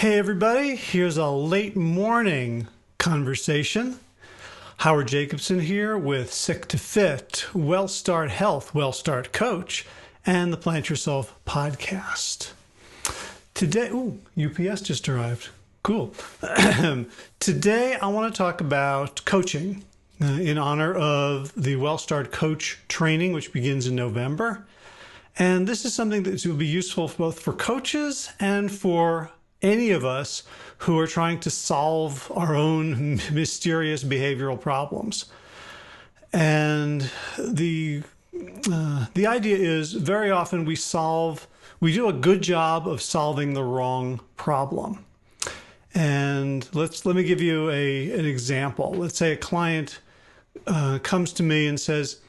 Hey everybody, here's a late morning conversation. Howard Jacobson here with Sick to Fit, Well Start Health, Well Start Coach, and the Plant Yourself podcast. Today, UPS just arrived. Cool. Today I want to talk about coaching in honor of the Well Start Coach training, which begins in November. And this is something that will be useful both for coaches and for any of us who are trying to solve our own mysterious behavioral problems. And the idea is very often we do a good job of solving the wrong problem. And let me give you an example. Let's say a client comes to me and says,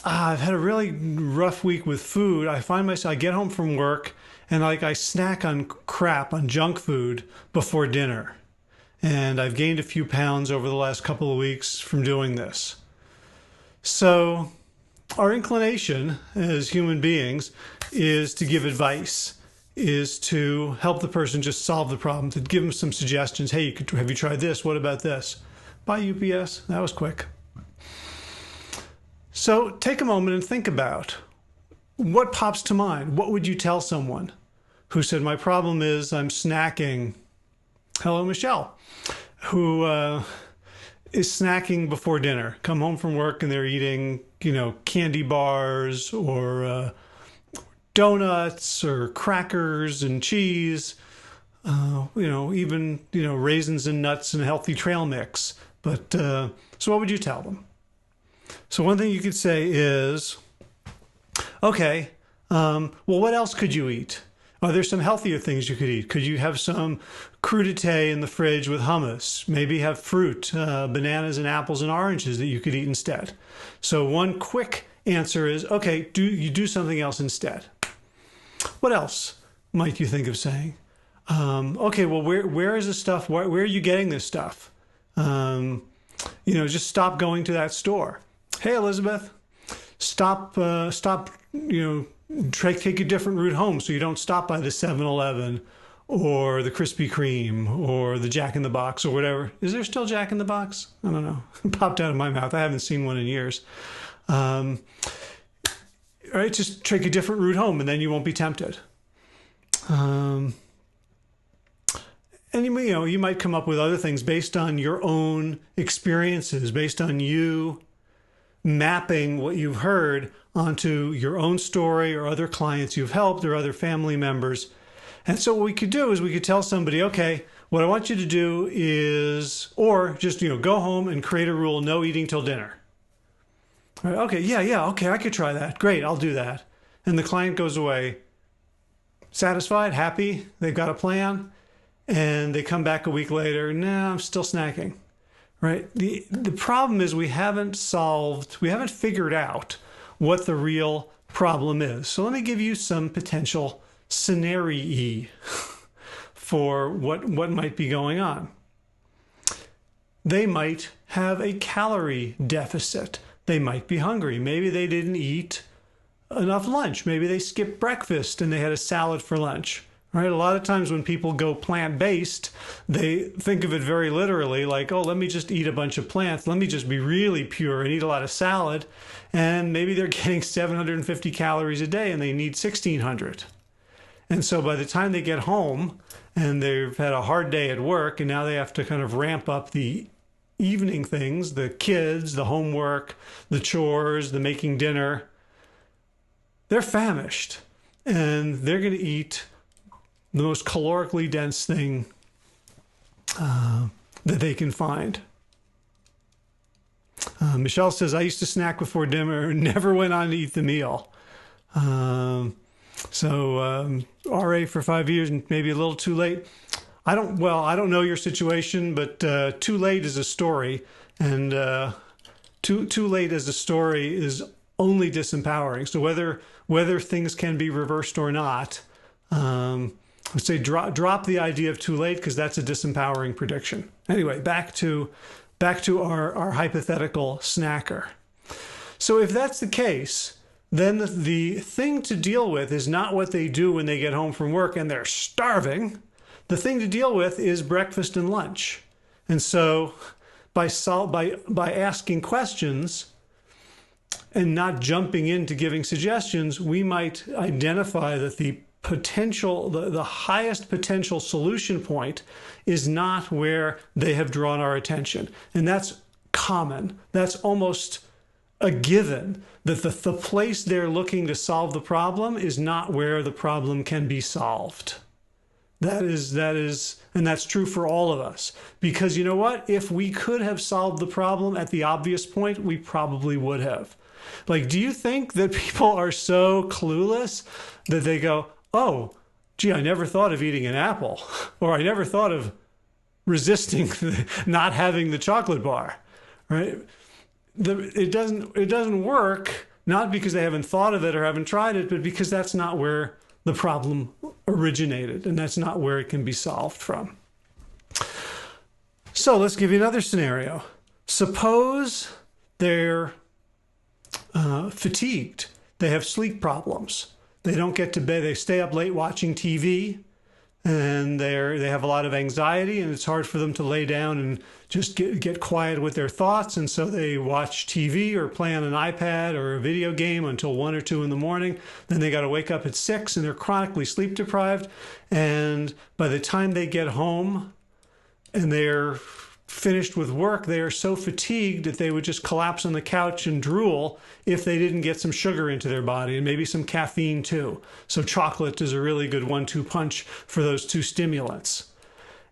I've had a really rough week with food. I get home from work and I snack on crap, on junk food before dinner. And I've gained a few pounds over the last couple of weeks from doing this. So our inclination as human beings is to give advice, is to help the person just solve the problem, to give them some suggestions. Hey, have you tried this? What about this? Bye, UPS. That was quick. So take a moment and think about what pops to mind. What would you tell someone who said, my problem is I'm snacking? Hello, Michelle, who is snacking before dinner. Come home from work and they're eating, candy bars or donuts or crackers and cheese, even raisins and nuts and healthy trail mix. But so what would you tell them? So one thing you could say is, okay, well, what else could you eat? Are there some healthier things you could eat? Could you have some crudité in the fridge with hummus? Maybe have fruit, bananas and apples and oranges that you could eat instead. So one quick answer is, okay, do something else instead. What else might you think of saying? Okay, well, where is this stuff? Where are you getting this stuff? Just stop going to that store. Hey, Elizabeth, stop, take a different route home so you don't stop by the 7-Eleven or the Krispy Kreme or the Jack in the Box or whatever. Is there still Jack in the Box? I don't know. It popped out of my mouth. I haven't seen one in years. All right, just take a different route home and then you won't be tempted. And you might come up with other things based on your own experiences, based on you mapping what you've heard onto your own story or other clients you've helped or other family members. And so what we could do is we could tell somebody, okay, what I want you to do is, or just, go home and create a rule, no eating till dinner. All right, okay, okay, I could try that. Great, I'll do that. And the client goes away satisfied, happy, they've got a plan, and they come back a week later, no, I'm still snacking. Right? The problem is we haven't figured out what the real problem is. So let me give you some potential scenarii for what might be going on. They might have a calorie deficit. They might be hungry. Maybe they didn't eat enough lunch. Maybe they skipped breakfast and they had a salad for lunch. Right? A lot of times when people go plant-based, they think of it very literally, like, oh, let me just eat a bunch of plants. Let me just be really pure and eat a lot of salad. And maybe they're getting 750 calories a day and they need 1,600. And so by the time they get home and they've had a hard day at work and now they have to kind of ramp up the evening things, the kids, the homework, the chores, the making dinner, they're famished and they're going to eat the most calorically dense thing that they can find. Michelle says, I used to snack before dinner and never went on to eat the meal. RA for 5 years and maybe a little too late. I don't know your situation, but too late is a story. And too late as a story is only disempowering. So whether things can be reversed or not, I'd say drop the idea of too late because that's a disempowering prediction. Anyway, back to our hypothetical snacker. So if that's the case, then the thing to deal with is not what they do when they get home from work and they're starving. the thing to deal with is breakfast and lunch. And so by asking questions and not jumping into giving suggestions, we might identify that the highest potential solution point is not where they have drawn our attention. And that's common. That's almost a given, that the place they're looking to solve the problem is not where the problem can be solved. That is, and that's true for all of us. Because you know what? If we could have solved the problem at the obvious point, we probably would have. Like, do you think that people are so clueless that they go, oh, gee, I never thought of eating an apple, or I never thought of resisting not having the chocolate bar, right? It doesn't work, not because they haven't thought of it or haven't tried it, but because that's not where the problem originated, and that's not where it can be solved from. So let's give you another scenario. Suppose they're fatigued. They have sleep problems. They don't get to bed. They stay up late watching TV, and they have a lot of anxiety, and it's hard for them to lay down and just get quiet with their thoughts. And so they watch TV or play on an iPad or a video game until 1 or 2 in the morning. Then they got to wake up at 6, and they're chronically sleep deprived. And by the time they get home and they're finished with work, they are so fatigued that they would just collapse on the couch and drool if they didn't get some sugar into their body, and maybe some caffeine too. So chocolate is a really good 1-2 punch for those two stimulants.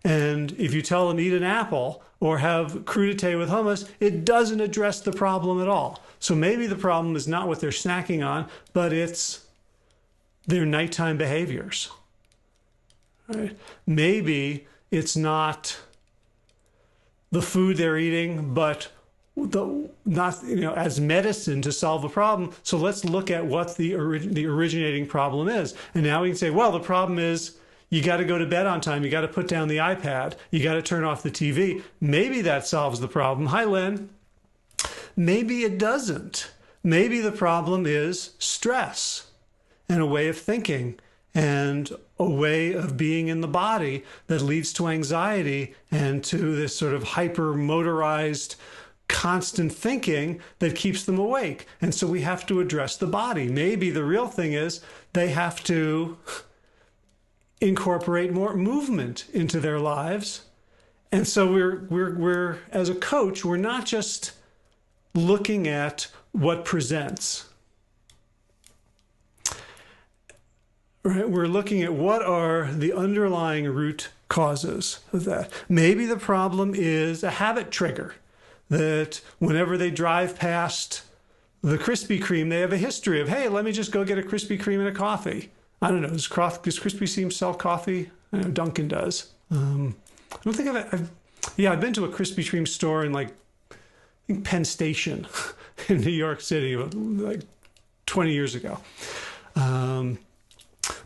And if you tell them eat an apple or have crudité with hummus, it doesn't address the problem at all. So maybe the problem is not what they're snacking on, but it's their nighttime behaviors. Right? Maybe it's not the food they're eating, but not as medicine to solve the problem. So let's look at what the originating problem is. And now we can say, well, the problem is you got to go to bed on time. You got to put down the iPad. You got to turn off the TV. Maybe that solves the problem. Hi, Lynn. Maybe it doesn't. Maybe the problem is stress and a way of thinking and a way of being in the body that leads to anxiety and to this sort of hyper-motorized constant thinking that keeps them awake. And so we have to address the body. Maybe the real thing is they have to incorporate more movement into their lives. And so we're as a coach, we're not just looking at what presents. Right? We're looking at what are the underlying root causes of that. Maybe the problem is a habit trigger, that whenever they drive past the Krispy Kreme, they have a history of, hey, let me just go get a Krispy Kreme and a coffee. I don't know, does Krispy Kreme sell coffee? I know Dunkin' does. I don't think I've been to a Krispy Kreme store in I think Penn Station in New York City, like 20 years ago.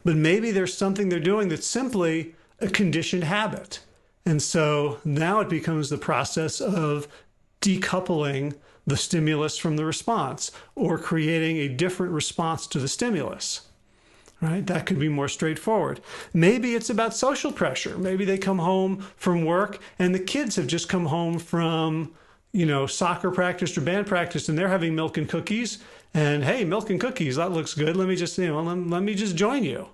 But maybe there's something they're doing that's simply a conditioned habit. And so now it becomes the process of decoupling the stimulus from the response, or creating a different response to the stimulus. Right? That could be more straightforward. Maybe it's about social pressure. Maybe they come home from work and the kids have just come home from, soccer practice or band practice, and they're having milk and cookies. And hey, milk and cookies, that looks good. Let me just, let me just join you.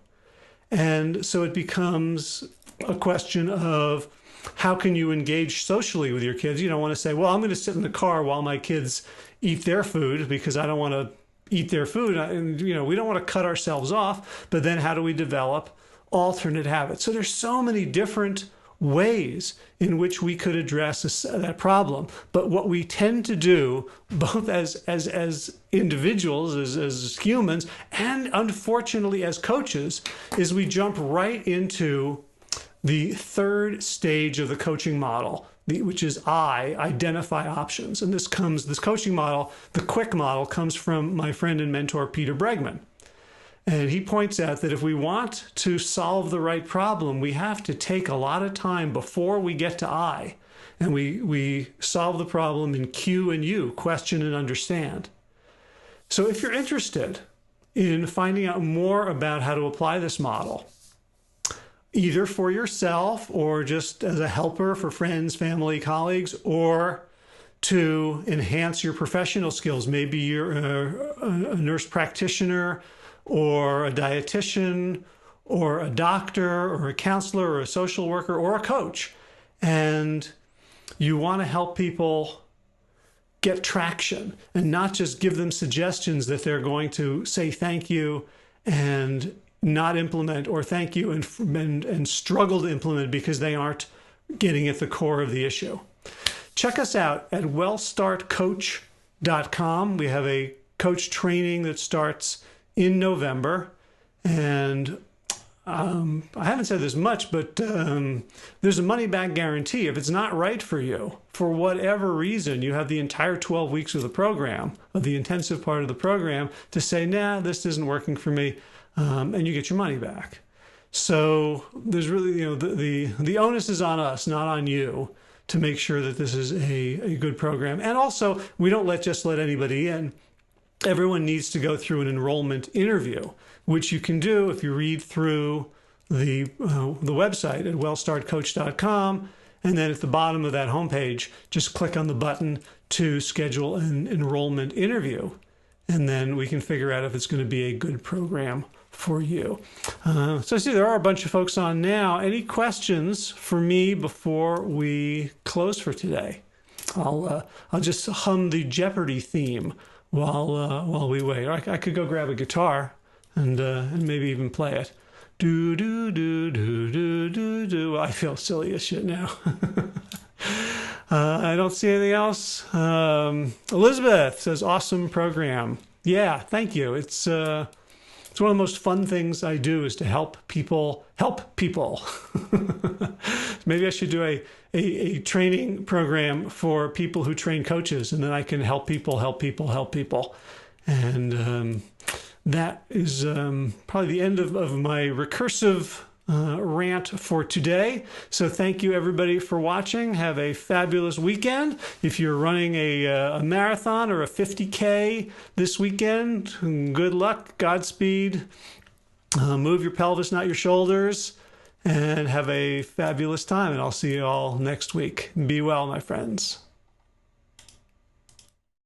And so it becomes a question of how can you engage socially with your kids? You don't want to say, well, I'm going to sit in the car while my kids eat their food because I don't want to eat their food. And, we don't want to cut ourselves off. But then how do we develop alternate habits? So there's so many different ways in which we could address that problem. But what we tend to do, both as individuals, as humans, and unfortunately as coaches, is we jump right into the third stage of the coaching model, which is identify options. And this coaching model, the quick model, comes from my friend and mentor, Peter Bregman. And he points out that if we want to solve the right problem, we have to take a lot of time before we get to I. And we solve the problem in Q and U, question and understand. So if you're interested in finding out more about how to apply this model, either for yourself or just as a helper for friends, family, colleagues, or to enhance your professional skills. Maybe you're a nurse practitioner or a dietitian or a doctor or a counselor or a social worker or a coach, and you want to help people get traction and not just give them suggestions that they're going to say thank you and not implement, or thank you and struggle to implement because they aren't getting at the core of the issue. Check us out at wellstartcoach.com. We have a coach training that starts in November, and I haven't said this much, but there's a money-back guarantee. If it's not right for you, for whatever reason, you have the entire 12 weeks of the program, of the intensive part of the program, to say, nah, this isn't working for me, and you get your money back. So there's really, the onus is on us, not on you, to make sure that this is a good program. And also, we don't just let anybody in. Everyone needs to go through an enrollment interview, which you can do if you read through the website at wellstartcoach.com, and then at the bottom of that homepage, just click on the button to schedule an enrollment interview, and then we can figure out if it's going to be a good program for you. So I see there are a bunch of folks on now. Any questions for me before we close for today? I'll just hum the Jeopardy theme while we wait. Or I could go grab a guitar and maybe even play it. Do do do do do do do. I feel silly as shit now. I don't see anything else. Elizabeth says, awesome program. Yeah, thank you. It's one of the most fun things I do is to help people help people. Maybe I should do a training program for people who train coaches, and then I can help people. And that is probably the end of my recursive rant for today. So thank you everybody for watching. Have a fabulous weekend. If you're running a marathon or a 50K this weekend, good luck, Godspeed. Move your pelvis, not your shoulders, and have a fabulous time. And I'll see you all next week. Be well, my friends.